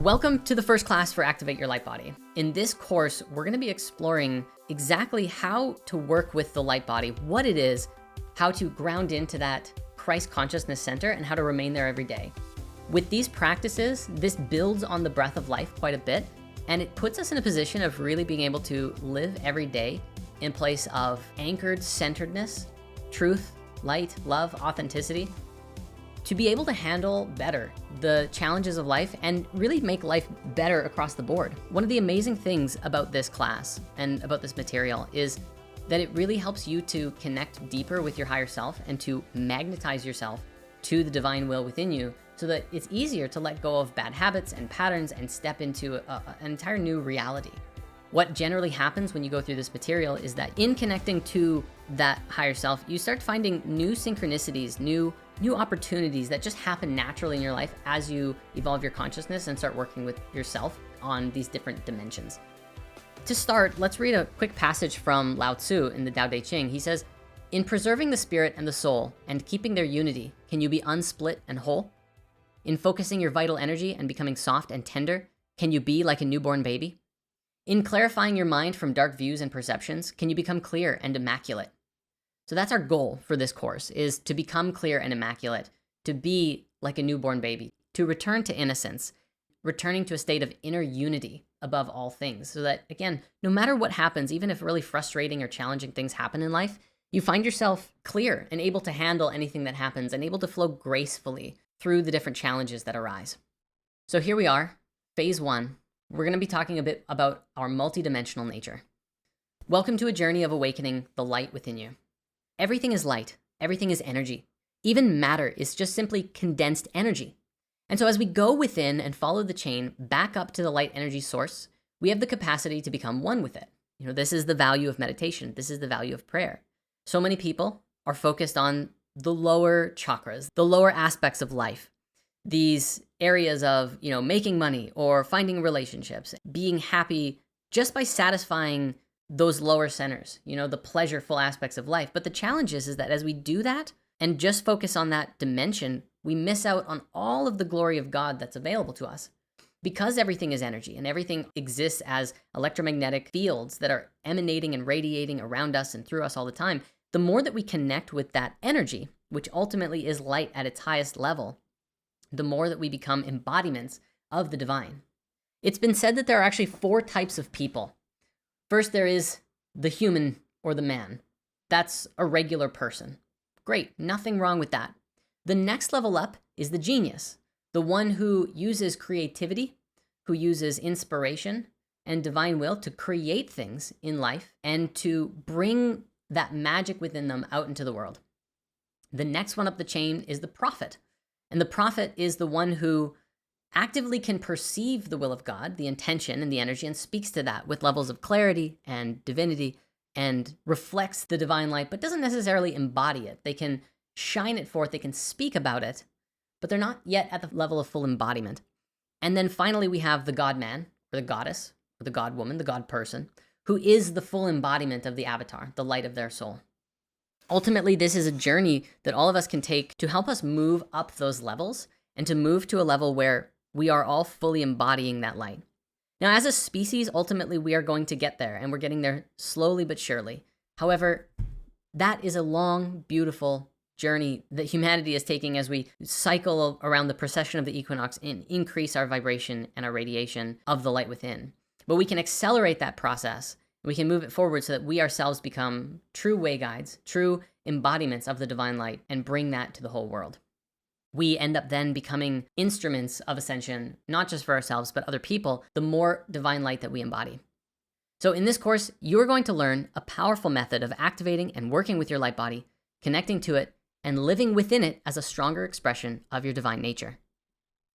Welcome to the first class for Activate Your Light Body. In this course, we're gonna be exploring exactly how to work with the light body, what it is, how to ground into that Christ consciousness center, and how to remain there every day. With these practices, this builds on the breath of life quite a bit, and it puts us in a position of really being able to live every day in place of anchored centeredness, truth, light, love, authenticity, to be able to handle better the challenges of life and really make life better across the board. One of the amazing things about this class and about this material is that it really helps you to connect deeper with your higher self and to magnetize yourself to the divine will within you, so that it's easier to let go of bad habits and patterns and step into an entire new reality. What generally happens when you go through this material is that in connecting to that higher self, you start finding new synchronicities, new opportunities that just happen naturally in your life as you evolve your consciousness and start working with yourself on these different dimensions. To start, let's read a quick passage from Lao Tzu in the Tao Te Ching. He says, "In preserving the spirit and the soul and keeping their unity, can you be unsplit and whole? In focusing your vital energy and becoming soft and tender, can you be like a newborn baby? In clarifying your mind from dark views and perceptions, can you become clear and immaculate?" So that's our goal for this course, is to become clear and immaculate, to be like a newborn baby, to return to innocence, returning to a state of inner unity above all things. So that, again, no matter what happens, even if really frustrating or challenging things happen in life, you find yourself clear and able to handle anything that happens and able to flow gracefully through the different challenges that arise. So here we are, phase one. We're gonna be talking a bit about our multidimensional nature. Welcome to a journey of awakening the light within you. Everything is light, everything is energy. Even matter is just simply condensed energy. And so as we go within and follow the chain back up to the light energy source, we have the capacity to become one with it. This is the value of meditation. This is the value of prayer. So many people are focused on the lower chakras, the lower aspects of life. These areas of, making money or finding relationships, being happy just by satisfying those lower centers, the pleasureful aspects of life. But the challenge is that as we do that and just focus on that dimension, we miss out on all of the glory of God that's available to us. Because everything is energy and everything exists as electromagnetic fields that are emanating and radiating around us and through us all the time, the more that we connect with that energy, which ultimately is light at its highest level, the more that we become embodiments of the divine. It's been said that there are actually 4 types of people. First, there is the human or the man. That's a regular person. Great, nothing wrong with that. The next level up is the genius, the one who uses creativity, who uses inspiration and divine will to create things in life and to bring that magic within them out into the world. The next one up the chain is the prophet. And the prophet is the one who actively can perceive the will of God, the intention and the energy, and speaks to that with levels of clarity and divinity and reflects the divine light, but doesn't necessarily embody it. They can shine it forth, they can speak about it, but they're not yet at the level of full embodiment. And then finally, we have the God man or the goddess or the God woman, the God person, who is the full embodiment of the avatar, the light of their soul. Ultimately, this is a journey that all of us can take to help us move up those levels and to move to a level where we are all fully embodying that light. Now, as a species, ultimately, we are going to get there, and we're getting there slowly but surely. However, that is a long, beautiful journey that humanity is taking as we cycle around the precession of the equinox and increase our vibration and our radiation of the light within. But we can accelerate that process. We can move it forward so that we ourselves become true way guides, true embodiments of the divine light, and bring that to the whole world. We end up then becoming instruments of ascension, not just for ourselves, but other people, the more divine light that we embody. So in this course, you're going to learn a powerful method of activating and working with your light body, connecting to it, and living within it as a stronger expression of your divine nature.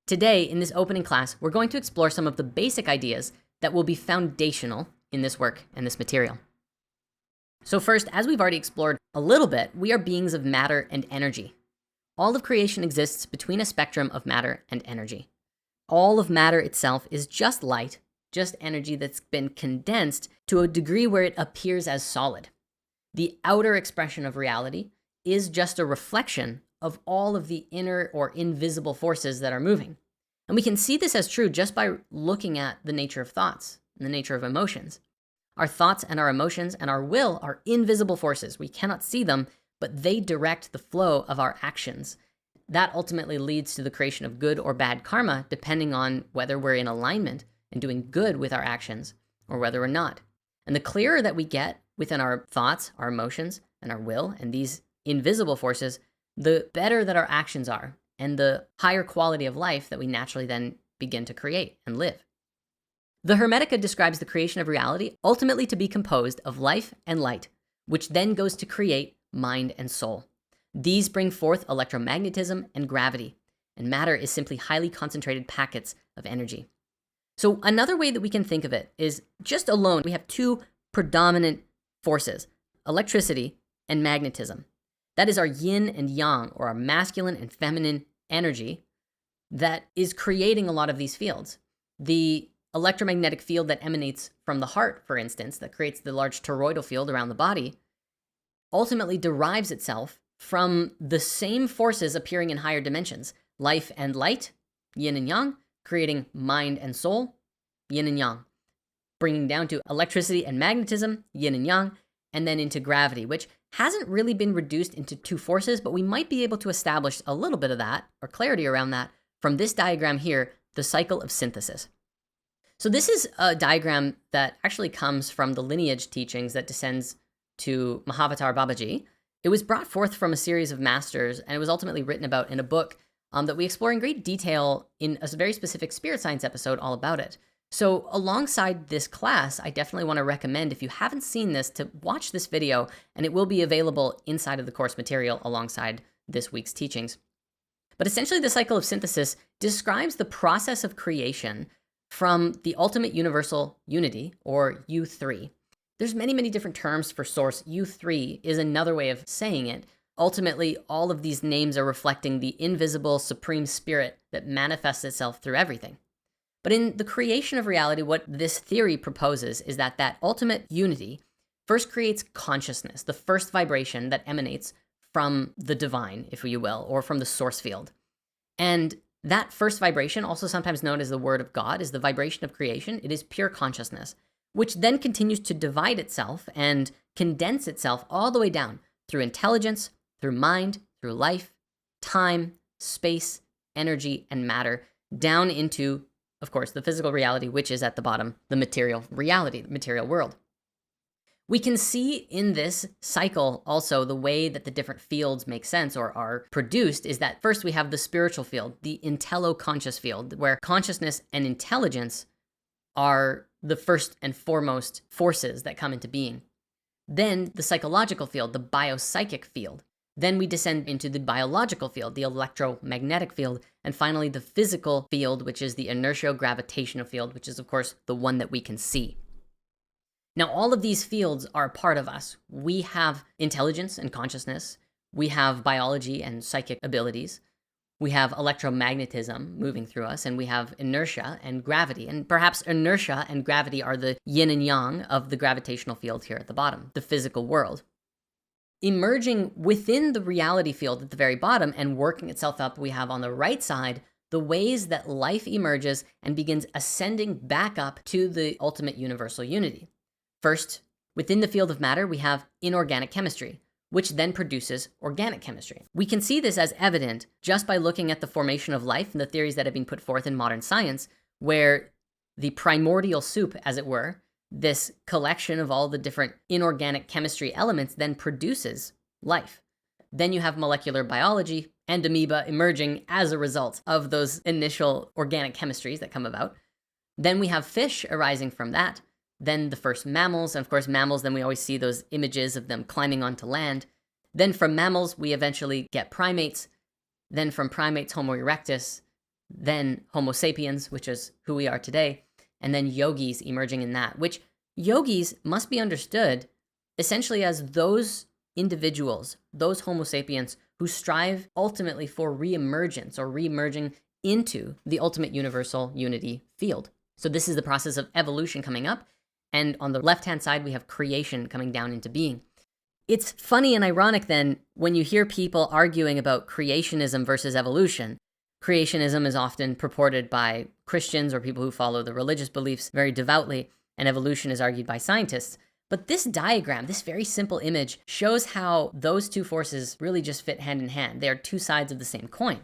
Today, in this opening class, we're going to explore some of the basic ideas that will be foundational in this work and this material. So first, as we've already explored a little bit, we are beings of matter and energy. All of creation exists between a spectrum of matter and energy. All of matter itself is just light, just energy that's been condensed to a degree where it appears as solid. The outer expression of reality is just a reflection of all of the inner or invisible forces that are moving. And we can see this as true just by looking at the nature of thoughts and the nature of emotions. Our thoughts and our emotions and our will are invisible forces. We cannot see them, but they direct the flow of our actions. That ultimately leads to the creation of good or bad karma, depending on whether we're in alignment and doing good with our actions or whether we're not. And the clearer that we get within our thoughts, our emotions, and our will, and these invisible forces, the better that our actions are, and the higher quality of life that we naturally then begin to create and live. The Hermetica describes the creation of reality ultimately to be composed of life and light, which then goes to create mind and soul. These bring forth electromagnetism and gravity, and matter is simply highly concentrated packets of energy. So another way that we can think of it is just alone, we have two predominant forces, electricity and magnetism. That is our yin and yang, or our masculine and feminine energy that is creating a lot of these fields. The electromagnetic field that emanates from the heart, for instance, that creates the large toroidal field around the body, ultimately derives itself from the same forces appearing in higher dimensions, life and light, yin and yang, creating mind and soul, yin and yang, bringing down to electricity and magnetism, yin and yang, and then into gravity, which hasn't really been reduced into two forces, but we might be able to establish a little bit of that, or clarity around that, from this diagram here, the cycle of synthesis. So this is a diagram that actually comes from the lineage teachings that descends to Mahavatar Babaji. It was brought forth from a series of masters, and it was ultimately written about in a book that we explore in great detail in a very specific spirit science episode all about it. So alongside this class, I definitely want to recommend, if you haven't seen this, to watch this video, and it will be available inside of the course material alongside this week's teachings. But essentially, the cycle of synthesis describes the process of creation from the ultimate universal unity, or U3. There's many, many different terms for source. U3 is another way of saying it. Ultimately, all of these names are reflecting the invisible supreme spirit that manifests itself through everything. But in the creation of reality, what this theory proposes is that that ultimate unity first creates consciousness, the first vibration that emanates from the divine, if you will, or from the source field. And that first vibration, also sometimes known as the word of God, is the vibration of creation. It is pure consciousness, which then continues to divide itself and condense itself all the way down through intelligence, through mind, through life, time, space, energy, and matter, down into, of course, the physical reality, which is at the bottom, the material reality, the material world. We can see in this cycle also the way that the different fields make sense or are produced is that first we have the spiritual field, the intello-conscious field, where consciousness and intelligence are the first and foremost forces that come into being. Then the psychological field, the biopsychic field. Then we descend into the biological field, the electromagnetic field, and finally the physical field, which is the inertio-gravitational field, which is, of course, the one that we can see. Now, all of these fields are a part of us. We have intelligence and consciousness. We have biology and psychic abilities. We have electromagnetism moving through us, and we have inertia and gravity. And perhaps inertia and gravity are the yin and yang of the gravitational field here at the bottom, the physical world. Emerging within the reality field at the very bottom and working itself up, we have on the right side the ways that life emerges and begins ascending back up to the ultimate universal unity. First, within the field of matter, we have inorganic chemistry, which then produces organic chemistry. We can see this as evident just by looking at the formation of life and the theories that have been put forth in modern science, where the primordial soup, as it were, this collection of all the different inorganic chemistry elements then produces life. Then you have molecular biology and amoeba emerging as a result of those initial organic chemistries that come about. Then we have fish arising from that. Then the first mammals, and of course mammals, then we always see those images of them climbing onto land. Then from mammals, we eventually get primates. Then from primates, Homo erectus. Then Homo sapiens, which is who we are today. And then yogis emerging in that, which yogis must be understood essentially as those individuals, those Homo sapiens who strive ultimately for reemergence or reemerging into the ultimate universal unity field. So this is the process of evolution coming up. And on the left-hand side, we have creation coming down into being. It's funny and ironic then when you hear people arguing about creationism versus evolution. Creationism is often purported by Christians or people who follow the religious beliefs very devoutly, and evolution is argued by scientists. But this diagram, this very simple image, shows how those two forces really just fit hand in hand. They are two sides of the same coin.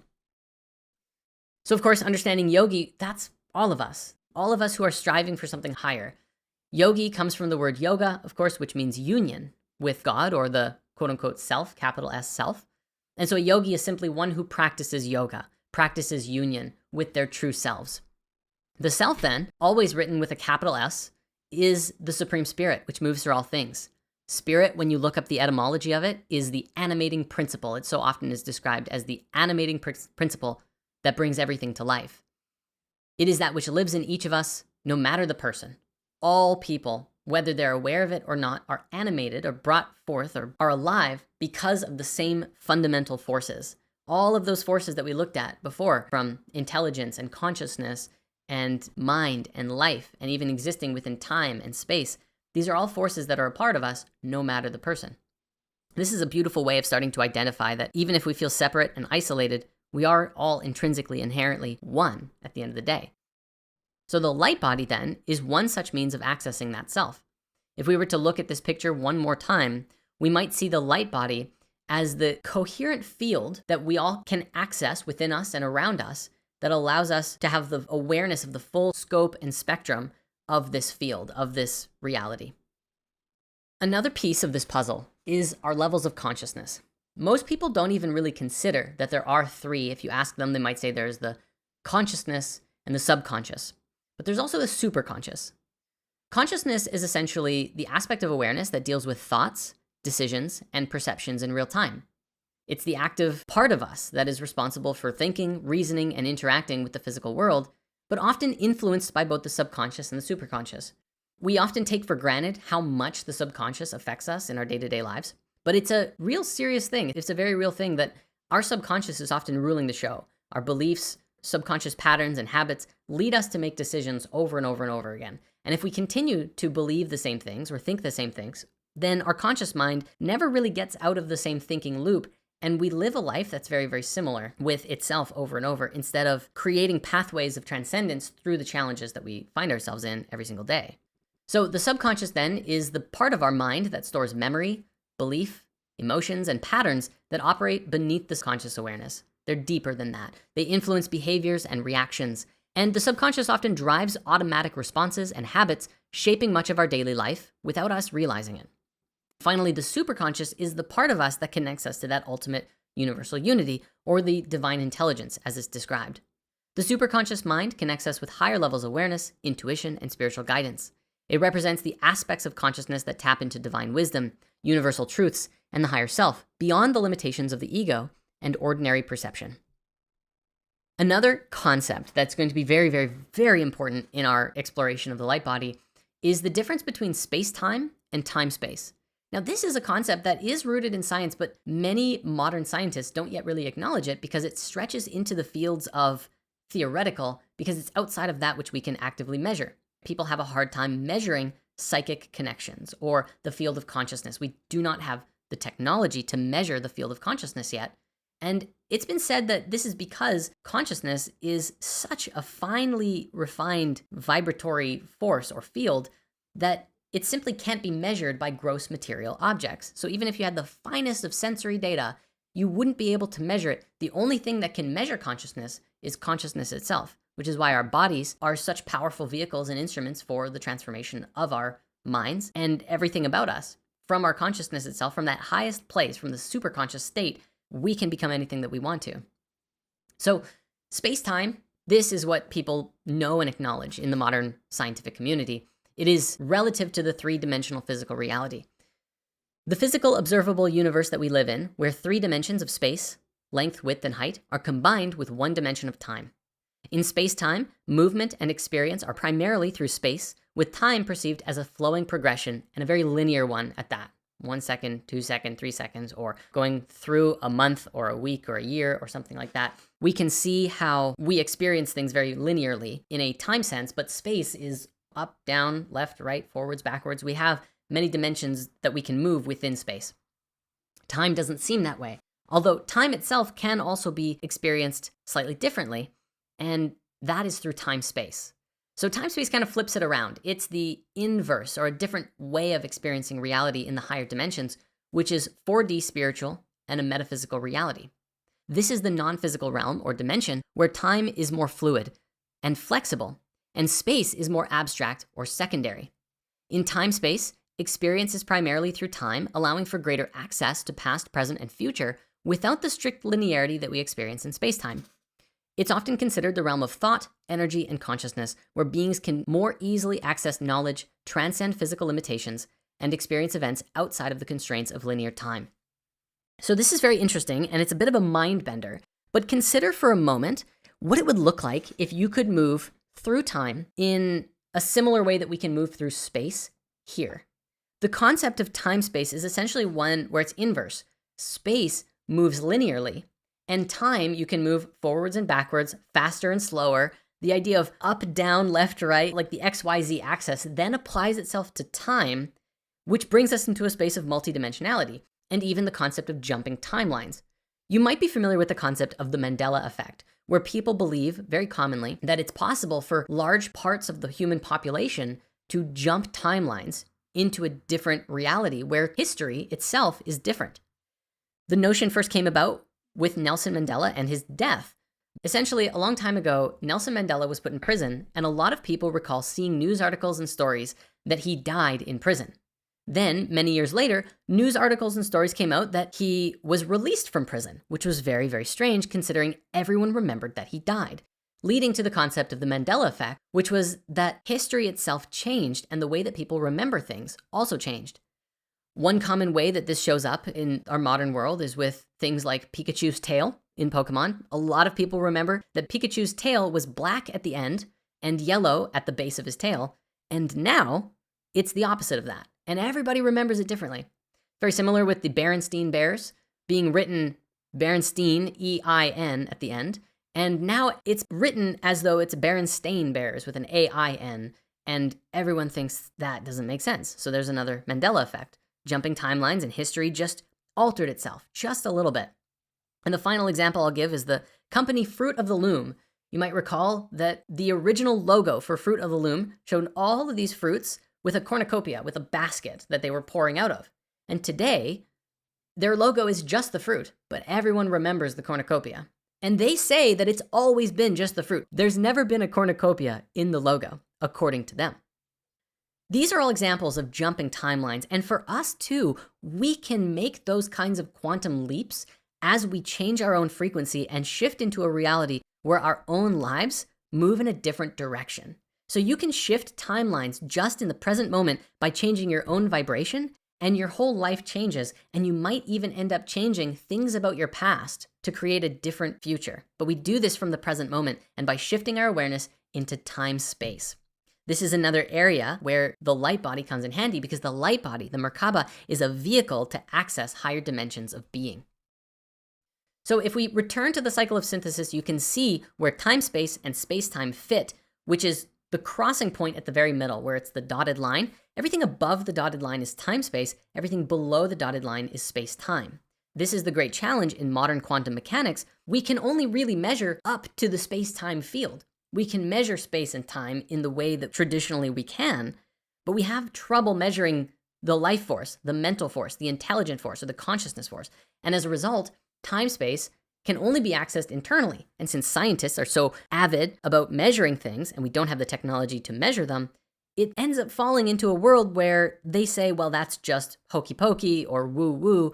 So of course, understanding yogi, that's all of us who are striving for something higher. Yogi comes from the word yoga, of course, which means union with God, or the quote unquote self, capital S self. And so a yogi is simply one who practices yoga, practices union with their true selves. The self then, always written with a capital S, is the Supreme Spirit, which moves through all things. Spirit, when you look up the etymology of it, is the animating principle. It so often is described as the animating principle that brings everything to life. It is that which lives in each of us, no matter the person. All people, whether they're aware of it or not, are animated or brought forth or are alive because of the same fundamental forces. All of those forces that we looked at before, from intelligence and consciousness and mind and life, and even existing within time and space, these are all forces that are a part of us, no matter the person. This is a beautiful way of starting to identify that even if we feel separate and isolated, we are all intrinsically, inherently one at the end of the day. So the light body then is one such means of accessing that self. If we were to look at this picture one more time, we might see the light body as the coherent field that we all can access within us and around us that allows us to have the awareness of the full scope and spectrum of this field, of this reality. Another piece of this puzzle is our levels of consciousness. Most people don't even really consider that there are three. If you ask them, they might say there's the consciousness and the subconscious, but there's also the superconscious. Consciousness is essentially the aspect of awareness that deals with thoughts, decisions, and perceptions in real time. It's the active part of us that is responsible for thinking, reasoning, and interacting with the physical world, but often influenced by both the subconscious and the superconscious. We often take for granted how much the subconscious affects us in our day-to-day lives, but it's a real serious thing. It's a very real thing that our subconscious is often ruling the show. Our beliefs, subconscious patterns, and habits lead us to make decisions over and over and over again. And if we continue to believe the same things or think the same things, then our conscious mind never really gets out of the same thinking loop, and we live a life that's very, very similar with itself over and over, instead of creating pathways of transcendence through the challenges that we find ourselves in every single day. So the subconscious then is the part of our mind that stores memory, belief, emotions, and patterns that operate beneath this conscious awareness. They're deeper than that. They influence behaviors and reactions, and the subconscious often drives automatic responses and habits, shaping much of our daily life without us realizing it. Finally, the superconscious is the part of us that connects us to that ultimate universal unity, or the divine intelligence as it's described. The superconscious mind connects us with higher levels of awareness, intuition, and spiritual guidance. It represents the aspects of consciousness that tap into divine wisdom, universal truths, and the higher self, beyond the limitations of the ego and ordinary perception. Another concept that's going to be very, very, very important in our exploration of the light body is the difference between space-time and time-space. Now, this is a concept that is rooted in science, but many modern scientists don't yet really acknowledge it because it stretches into the fields of theoretical, because it's outside of that which we can actively measure. People have a hard time measuring psychic connections or the field of consciousness. We do not have the technology to measure the field of consciousness yet. And it's been said that this is because consciousness is such a finely refined vibratory force or field that it simply can't be measured by gross material objects. So even if you had the finest of sensory data, you wouldn't be able to measure it. The only thing that can measure consciousness is consciousness itself, which is why our bodies are such powerful vehicles and instruments for the transformation of our minds and everything about us. From our consciousness itself, from that highest place, from the superconscious state, we can become anything that we want to. So space-time, this is what people know and acknowledge in the modern scientific community. It is relative to the three-dimensional physical reality. The physical observable universe that we live in, where three dimensions of space, length, width, and height, are combined with one dimension of time. In space-time, movement and experience are primarily through space, with time perceived as a flowing progression, and a very linear one at that. 1 second, 2 seconds, 3 seconds, or going through a month or a week or a year or something like that. We can see how we experience things very linearly in a time sense, but space is up, down, left, right, forwards, backwards. We have many dimensions that we can move within space. Time doesn't seem that way. Although time itself can also be experienced slightly differently, and that is through time-space. So time-space kind of flips it around. It's the inverse, or a different way of experiencing reality in the higher dimensions, which is 4D spiritual and a metaphysical reality. This is the non-physical realm or dimension where time is more fluid and flexible, and space is more abstract or secondary. In time-space, experience is primarily through time, allowing for greater access to past, present, and future without the strict linearity that we experience in space-time. It's often considered the realm of thought, energy, and consciousness, where beings can more easily access knowledge, transcend physical limitations, and experience events outside of the constraints of linear time. So this is very interesting, and it's a bit of a mind bender, but consider for a moment what it would look like if you could move through time in a similar way that we can move through space here. The concept of time-space is essentially one where it's inverse. Space moves linearly, and time you can move forwards and backwards, faster and slower. The idea of up, down, left, right, like the XYZ axis, then applies itself to time, which brings us into a space of multidimensionality, and even the concept of jumping timelines. You might be familiar with the concept of the Mandela effect, where people believe very commonly that it's possible for large parts of the human population to jump timelines into a different reality where history itself is different. The notion first came about with Nelson Mandela and his death. Essentially, a long time ago, Nelson Mandela was put in prison, and a lot of people recall seeing news articles and stories that he died in prison. Then, many years later, news articles and stories came out that he was released from prison, which was very, very strange considering everyone remembered that he died, leading to the concept of the Mandela effect, which was that history itself changed and the way that people remember things also changed. One common way that this shows up in our modern world is with things like Pikachu's tail in Pokemon. A lot of people remember that Pikachu's tail was black at the end and yellow at the base of his tail, and now it's the opposite of that. And everybody remembers it differently. Very similar with the Berenstain Bears being written Berenstain, E-I-N at the end. And now it's written as though it's Berenstain Bears with an A-I-N. And everyone thinks that doesn't make sense. So there's another Mandela effect. Jumping timelines and history just altered itself just a little bit. And the final example I'll give is the company Fruit of the Loom. You might recall that the original logo for Fruit of the Loom showed all of these fruits with a cornucopia, with a basket that they were pouring out of. And today, their logo is just the fruit, but everyone remembers the cornucopia. And they say that it's always been just the fruit. There's never been a cornucopia in the logo, according to them. These are all examples of jumping timelines. And for us too, we can make those kinds of quantum leaps as we change our own frequency and shift into a reality where our own lives move in a different direction. So you can shift timelines just in the present moment by changing your own vibration, and your whole life changes, and you might even end up changing things about your past to create a different future. But we do this from the present moment and by shifting our awareness into time-space. This is another area where the light body comes in handy, because the light body, the Merkaba, is a vehicle to access higher dimensions of being. So if we return to the cycle of synthesis, you can see where time-space and space-time fit, which is the crossing point at the very middle, where it's the dotted line. Everything above the dotted line is time-space. Everything below the dotted line is space-time. This is the great challenge in modern quantum mechanics. We can only really measure up to the space-time field. We can measure space and time in the way that traditionally we can, but we have trouble measuring the life force, the mental force, the intelligent force, or the consciousness force. And as a result, time-space can only be accessed internally. And since scientists are so avid about measuring things and we don't have the technology to measure them, it ends up falling into a world where they say, well, that's just hokey pokey or woo woo,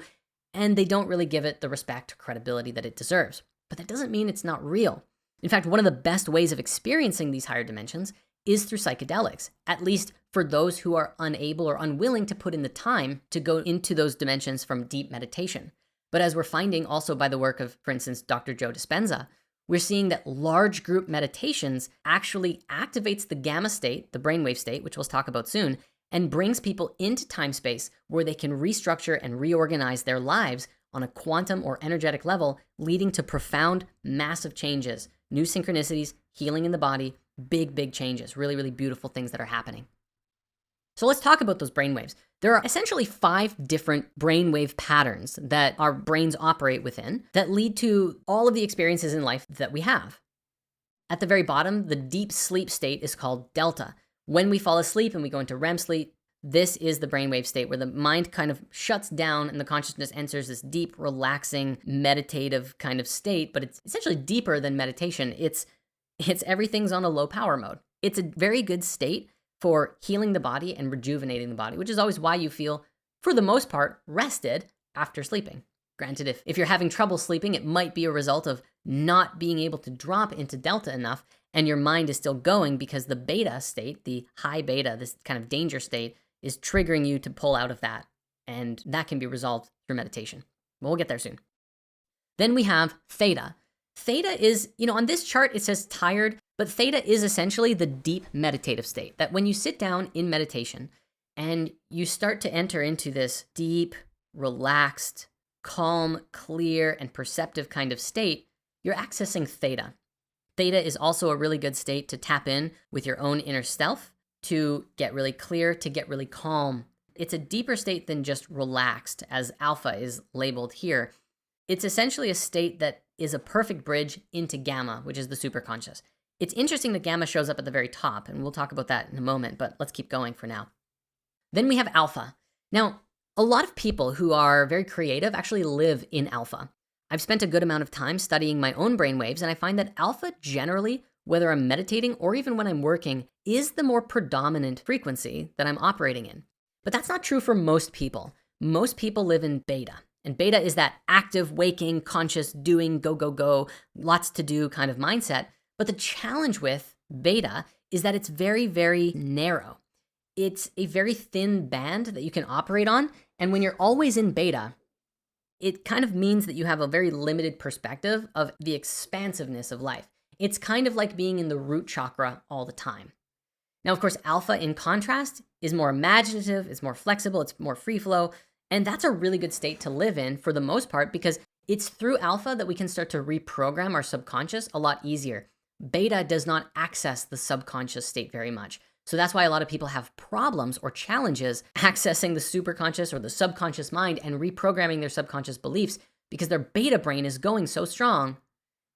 and they don't really give it the respect or credibility that it deserves. But that doesn't mean it's not real. In fact, one of the best ways of experiencing these higher dimensions is through psychedelics, at least for those who are unable or unwilling to put in the time to go into those dimensions from deep meditation. But as we're finding also by the work of, for instance, Dr. Joe Dispenza, we're seeing that large group meditations actually activates the gamma state, the brainwave state, which we'll talk about soon, and brings people into time space where they can restructure and reorganize their lives on a quantum or energetic level, leading to profound, massive changes, new synchronicities, healing in the body, big, big changes, really, really beautiful things that are happening. So let's talk about those brainwaves. There are essentially 5 different brainwave patterns that our brains operate within that lead to all of the experiences in life that we have. At the very bottom, the deep sleep state is called delta. When we fall asleep and we go into REM sleep, this is the brainwave state where the mind kind of shuts down and the consciousness enters this deep, relaxing, meditative kind of state, but it's essentially deeper than meditation. It's everything's on a low power mode. It's a very good state for healing the body and rejuvenating the body, which is always why you feel, for the most part, rested after sleeping. Granted, if you're having trouble sleeping, it might be a result of not being able to drop into delta enough, and your mind is still going because the beta state, the high beta, this kind of danger state, is triggering you to pull out of that. And that can be resolved through meditation. But we'll get there soon. Then we have theta. Theta is, on this chart, it says tired, but theta is essentially the deep meditative state that when you sit down in meditation and you start to enter into this deep, relaxed, calm, clear, and perceptive kind of state, you're accessing theta. Theta is also a really good state to tap in with your own inner self, to get really clear, to get really calm. It's a deeper state than just relaxed, as alpha is labeled here. It's essentially a state that is a perfect bridge into gamma, which is the superconscious. It's interesting that gamma shows up at the very top, and we'll talk about that in a moment, but let's keep going for now. Then we have alpha. Now, a lot of people who are very creative actually live in alpha. I've spent a good amount of time studying my own brainwaves, and I find that alpha generally, whether I'm meditating or even when I'm working, is the more predominant frequency that I'm operating in. But that's not true for most people. Most people live in beta. And beta is that active, waking, conscious, doing, go, go, go, lots to do kind of mindset. But the challenge with beta is that it's very, very narrow. It's a very thin band that you can operate on. And when you're always in beta, it kind of means that you have a very limited perspective of the expansiveness of life. It's kind of like being in the root chakra all the time. Now, of course, alpha in contrast is more imaginative, it's more flexible, it's more free flow. And that's a really good state to live in for the most part, because it's through alpha that we can start to reprogram our subconscious a lot easier. Beta does not access the subconscious state very much. So that's why a lot of people have problems or challenges accessing the superconscious or the subconscious mind and reprogramming their subconscious beliefs, because their beta brain is going so strong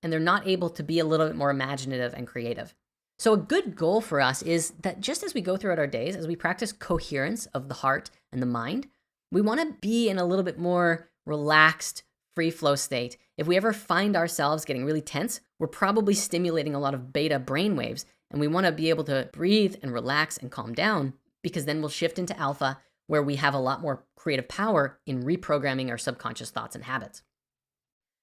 and they're not able to be a little bit more imaginative and creative. So a good goal for us is that just as we go throughout our days, as we practice coherence of the heart and the mind, we want to be in a little bit more relaxed, free flow state. If we ever find ourselves getting really tense, we're probably stimulating a lot of beta brainwaves, and we want to be able to breathe and relax and calm down, because then we'll shift into alpha, where we have a lot more creative power in reprogramming our subconscious thoughts and habits.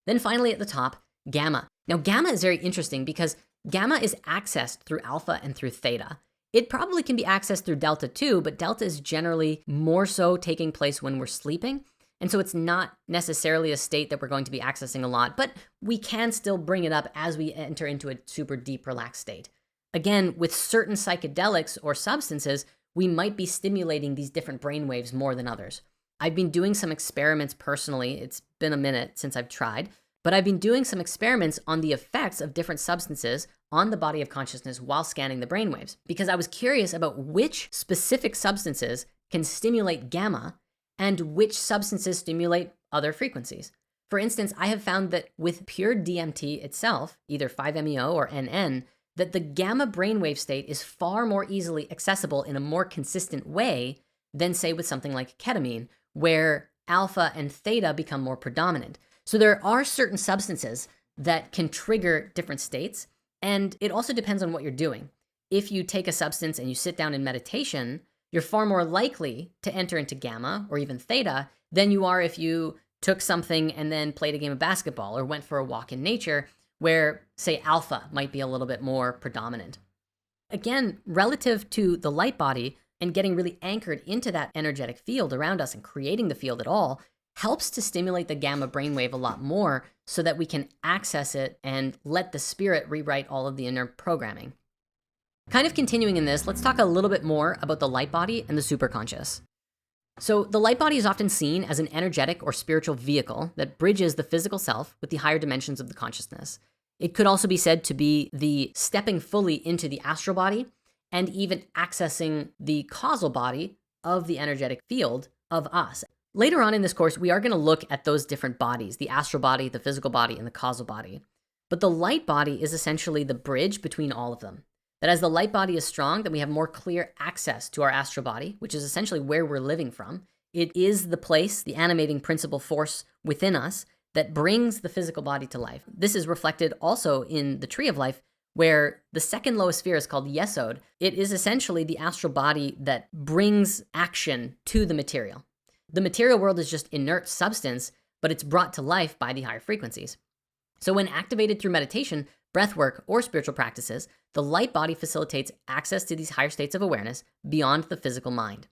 Then finally at the top, gamma. Now gamma is very interesting because gamma is accessed through alpha and through theta. It probably can be accessed through delta too, but delta is generally more so taking place when we're sleeping. And so it's not necessarily a state that we're going to be accessing a lot, but we can still bring it up as we enter into a super deep relaxed state. Again, with certain psychedelics or substances, we might be stimulating these different brainwaves more than others. I've been doing some experiments personally. It's been a minute since I've tried, but I've been doing some experiments on the effects of different substances on the body of consciousness while scanning the brainwaves, because I was curious about which specific substances can stimulate gamma and which substances stimulate other frequencies. For instance, I have found that with pure DMT itself, either 5-MeO or NN, that the gamma brainwave state is far more easily accessible in a more consistent way than, say, with something like ketamine, where alpha and theta become more predominant. So there are certain substances that can trigger different states, and it also depends on what you're doing. If you take a substance and you sit down in meditation, you're far more likely to enter into gamma or even theta than you are if you took something and then played a game of basketball or went for a walk in nature, where, say, alpha might be a little bit more predominant. Again, relative to the light body and getting really anchored into that energetic field around us and creating the field at all helps to stimulate the gamma brainwave a lot more so that we can access it and let the spirit rewrite all of the inner programming. Kind of continuing in this, let's talk a little bit more about the light body and the superconscious. So the light body is often seen as an energetic or spiritual vehicle that bridges the physical self with the higher dimensions of the consciousness. It could also be said to be the stepping fully into the astral body and even accessing the causal body of the energetic field of us. Later on in this course, we are going to look at those different bodies, the astral body, the physical body, and the causal body. But the light body is essentially the bridge between all of them. That as the light body is strong, then we have more clear access to our astral body, which is essentially where we're living from. It is the place, the animating principal force within us that brings the physical body to life. This is reflected also in the tree of life, where the second lowest sphere is called Yesod. It is essentially the astral body that brings action to the material. The material world is just inert substance, but it's brought to life by the higher frequencies. So when activated through meditation, breath work, or spiritual practices, the light body facilitates access to these higher states of awareness beyond the physical mind.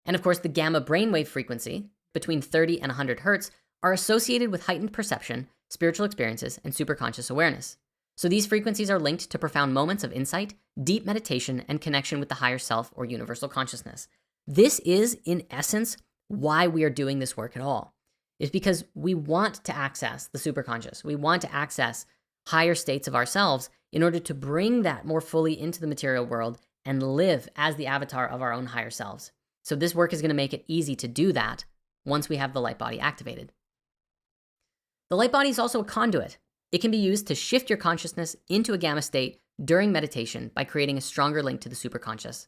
And of course, the gamma brainwave frequency, between 30 and 100 hertz, are associated with heightened perception, spiritual experiences, and superconscious awareness. So these frequencies are linked to profound moments of insight, deep meditation, and connection with the higher self or universal consciousness. This is, in essence, why we are doing this work at all. It's because we want to access the superconscious. We want to access higher states of ourselves in order to bring that more fully into the material world and live as the avatar of our own higher selves. So this work is going to make it easy to do that once we have the light body activated. The light body is also a conduit. It can be used to shift your consciousness into a gamma state during meditation by creating a stronger link to the superconscious.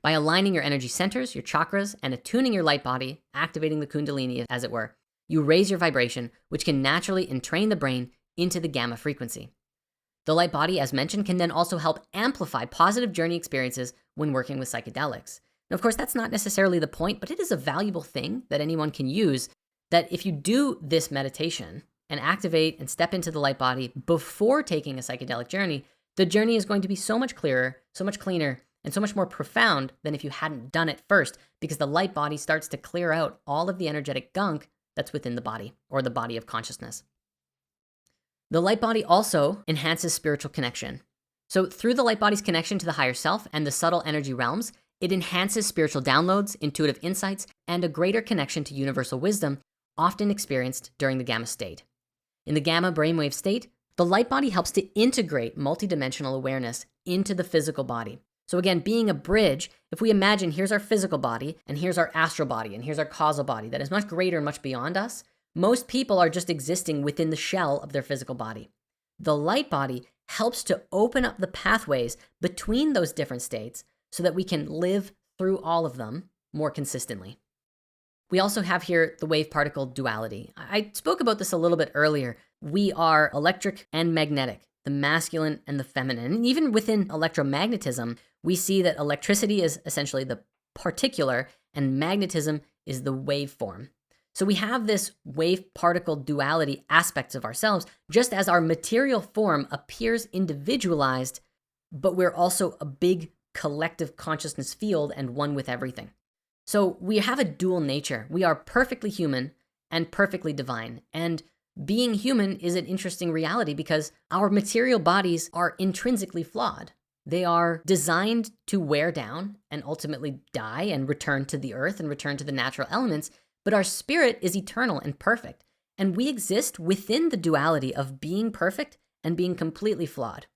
By aligning your energy centers, your chakras, and attuning your light body, activating the kundalini, as it were, you raise your vibration, which can naturally entrain the brain into the gamma frequency. The light body, as mentioned, can then also help amplify positive journey experiences when working with psychedelics. Now, of course, that's not necessarily the point, but it is a valuable thing that anyone can use, that if you do this meditation and activate and step into the light body before taking a psychedelic journey, the journey is going to be so much clearer, so much cleaner, and so much more profound than if you hadn't done it first, because the light body starts to clear out all of the energetic gunk that's within the body, or the body of consciousness. The light body also enhances spiritual connection. So through the light body's connection to the higher self and the subtle energy realms, it enhances spiritual downloads, intuitive insights, and a greater connection to universal wisdom, often experienced during the gamma state. In the gamma brainwave state, the light body helps to integrate multidimensional awareness into the physical body. So again, being a bridge, if we imagine here's our physical body, and here's our astral body, and here's our causal body that is much greater and much beyond us, most people are just existing within the shell of their physical body. The light body helps to open up the pathways between those different states so that we can live through all of them more consistently. We also have here the wave particle duality. I spoke about this a little bit earlier. We are electric and magnetic, the masculine and the feminine. And even within electromagnetism, we see that electricity is essentially the particular and magnetism is the waveform. So we have this wave particle duality aspects of ourselves, just as our material form appears individualized, but we're also a big collective consciousness field and one with everything. So we have a dual nature. We are perfectly human and perfectly divine. And being human is an interesting reality because our material bodies are intrinsically flawed. They are designed to wear down and ultimately die and return to the earth and return to the natural elements. But our spirit is eternal and perfect. And we exist within the duality of being perfect and being completely flawed.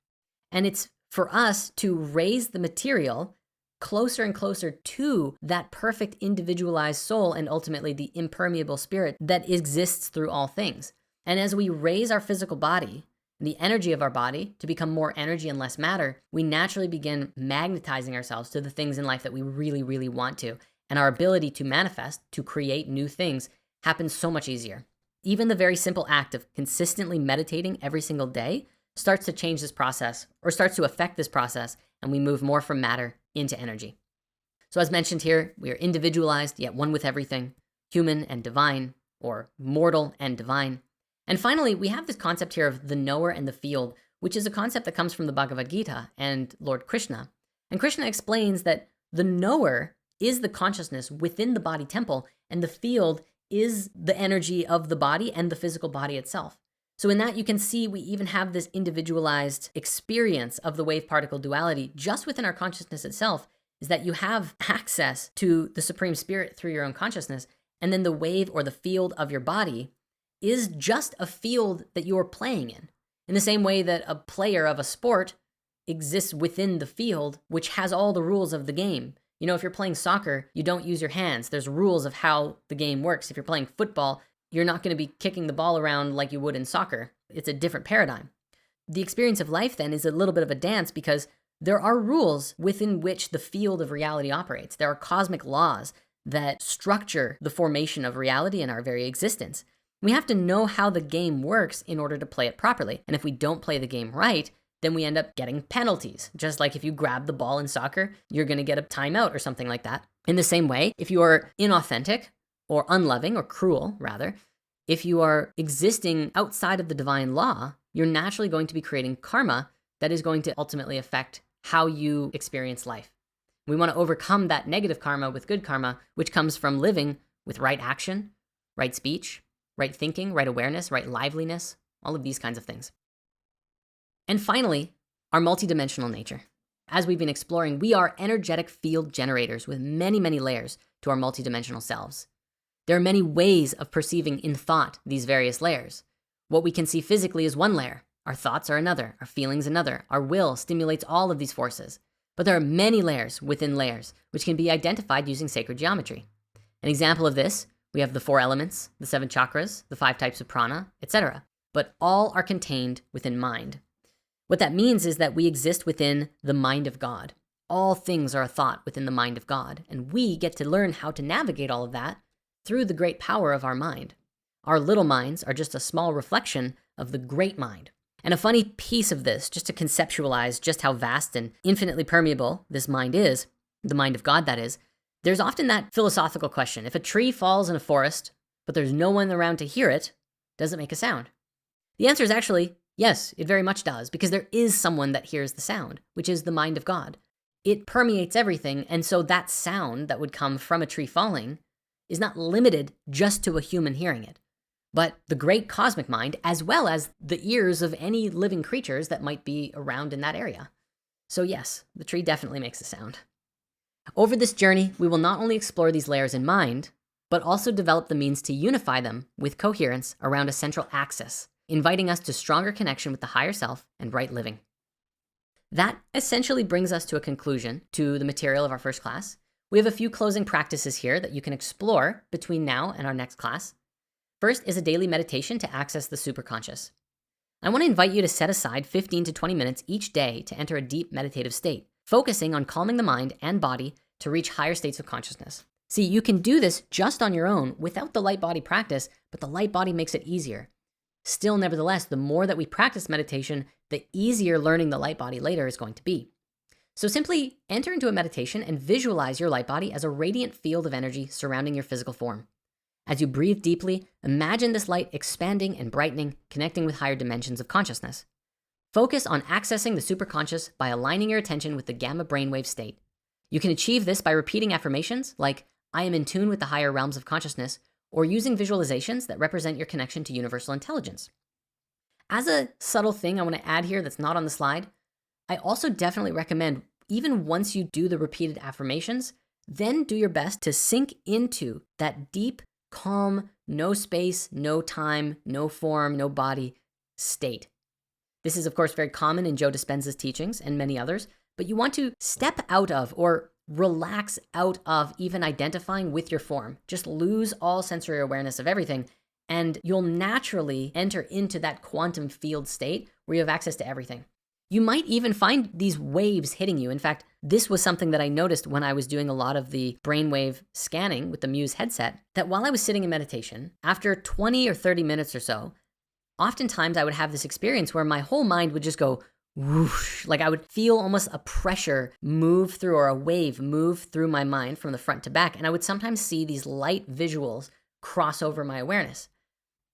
And it's for us to raise the material closer and closer to that perfect individualized soul and ultimately the impermeable spirit that exists through all things. And as we raise our physical body, the energy of our body to become more energy and less matter, we naturally begin magnetizing ourselves to the things in life that we really, really want to. And our ability to manifest, to create new things happens so much easier. Even the very simple act of consistently meditating every single day starts to change this process or starts to affect this process, and we move more from matter into energy. So as mentioned here, we are individualized yet one with everything, human and divine, or mortal and divine. And finally, we have this concept here of the knower and the field, which is a concept that comes from the Bhagavad Gita and Lord Krishna. And Krishna explains that the knower is the consciousness within the body temple, and the field is the energy of the body and the physical body itself. So in that, you can see we even have this individualized experience of the wave particle duality just within our consciousness itself, is that you have access to the Supreme Spirit through your own consciousness. And then the wave or the field of your body is just a field that you're playing in the same way that a player of a sport exists within the field, which has all the rules of the game. You know, if you're playing soccer, you don't use your hands. There's rules of how the game works. If you're playing football, you're not going to be kicking the ball around like you would in soccer. It's a different paradigm. The experience of life then is a little bit of a dance because there are rules within which the field of reality operates. There are cosmic laws that structure the formation of reality and our very existence. We have to know how the game works in order to play it properly. And if we don't play the game right, then we end up getting penalties. Just like if you grab the ball in soccer, you're going to get a timeout or something like that. In the same way, if you are inauthentic or unloving or cruel, rather, if you are existing outside of the divine law, you're naturally going to be creating karma that is going to ultimately affect how you experience life. We want to overcome that negative karma with good karma, which comes from living with right action, right speech, right thinking, right awareness, right liveliness, all of these kinds of things. And finally, our multidimensional nature. As we've been exploring, we are energetic field generators with many, many layers to our multidimensional selves. There are many ways of perceiving in thought these various layers. What we can see physically is one layer. Our thoughts are another, our feelings another. Our will stimulates all of these forces. But there are many layers within layers, which can be identified using sacred geometry. An example of this, we have the 4 elements, the 7 chakras, the 5 types of prana, etc. But all are contained within mind. What that means is that we exist within the mind of God. All things are a thought within the mind of God, and we get to learn how to navigate all of that through the great power of our mind. Our little minds are just a small reflection of the great mind. And a funny piece of this, just to conceptualize just how vast and infinitely permeable this mind is, the mind of God that is, there's often that philosophical question. If a tree falls in a forest, but there's no one around to hear it, does it make a sound? The answer is actually, yes, it very much does, because there is someone that hears the sound, which is the mind of God. It permeates everything, and so that sound that would come from a tree falling is not limited just to a human hearing it, but the great cosmic mind, as well as the ears of any living creatures that might be around in that area. So yes, the tree definitely makes a sound. Over this journey, we will not only explore these layers in mind, but also develop the means to unify them with coherence around a central axis, inviting us to stronger connection with the higher self and right living. That essentially brings us to a conclusion to the material of our first class. We have a few closing practices here that you can explore between now and our next class. First is a daily meditation to access the superconscious. I want to invite you to set aside 15 to 20 minutes each day to enter a deep meditative state, focusing on calming the mind and body to reach higher states of consciousness. See, you can do this just on your own without the light body practice, but the light body makes it easier. Still, nevertheless, the more that we practice meditation, the easier learning the light body later is going to be. So simply enter into a meditation and visualize your light body as a radiant field of energy surrounding your physical form. As you breathe deeply, imagine this light expanding and brightening, connecting with higher dimensions of consciousness. Focus on accessing the superconscious by aligning your attention with the gamma brainwave state. You can achieve this by repeating affirmations like, I am in tune with the higher realms of consciousness, or using visualizations that represent your connection to universal intelligence. As a subtle thing I want to add here that's not on the slide, I also definitely recommend, even once you do the repeated affirmations, then do your best to sink into that deep, calm, no space, no time, no form, no body state. This is, of course, very common in Joe Dispenza's teachings and many others, but you want to step out of or relax out of even identifying with your form. Just lose all sensory awareness of everything, and you'll naturally enter into that quantum field state where you have access to everything. You might even find these waves hitting you. In fact, this was something that I noticed when I was doing a lot of the brainwave scanning with the Muse headset, that while I was sitting in meditation, after 20 or 30 minutes or so, oftentimes I would have this experience where my whole mind would just go whoosh, like I would feel almost a pressure move through, or a wave move through my mind from the front to back. And I would sometimes see these light visuals cross over my awareness.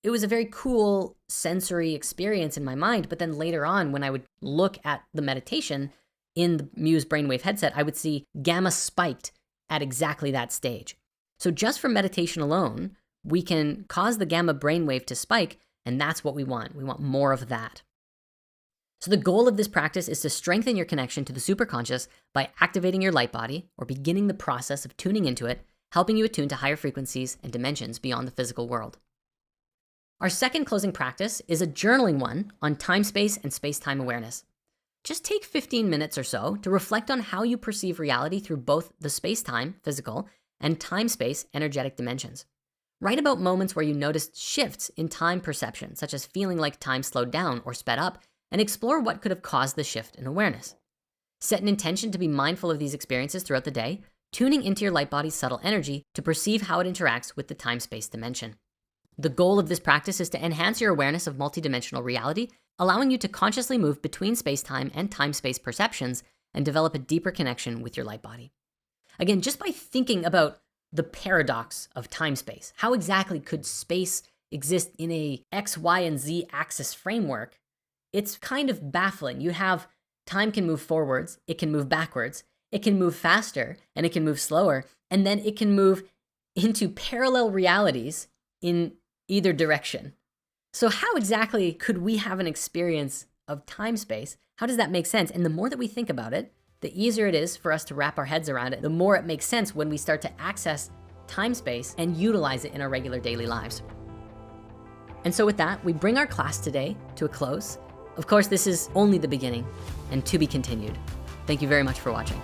It was a very cool sensory experience in my mind. But then later on, when I would look at the meditation in the Muse brainwave headset, I would see gamma spiked at exactly that stage. So just from meditation alone, we can cause the gamma brainwave to spike, and that's what we want. We want more of that. So the goal of this practice is to strengthen your connection to the superconscious by activating your light body, or beginning the process of tuning into it, helping you attune to higher frequencies and dimensions beyond the physical world. Our second closing practice is a journaling one on time-space and space-time awareness. just take 15 minutes or so to reflect on how you perceive reality through both the space-time, physical, and time-space, energetic dimensions. Write about moments where you noticed shifts in time perception, such as feeling like time slowed down or sped up, and explore what could have caused the shift in awareness. Set an intention to be mindful of these experiences throughout the day, tuning into your light body's subtle energy to perceive how it interacts with the time-space dimension. The goal of this practice is to enhance your awareness of multidimensional reality, allowing you to consciously move between space-time and time-space perceptions and develop a deeper connection with your light body. Again, just by thinking about the paradox of time-space, how exactly could space exist in a X, Y, and Z axis framework? It's kind of baffling. You have time can move forwards, it can move backwards, it can move faster, and it can move slower, and then it can move into parallel realities in either direction. So how exactly could we have an experience of time-space? How does that make sense? And the more that we think about it, the easier it is for us to wrap our heads around it, the more it makes sense when we start to access time-space and utilize it in our regular daily lives. And so with that, we bring our class today to a close. Of course, this is only the beginning and to be continued. Thank you very much for watching.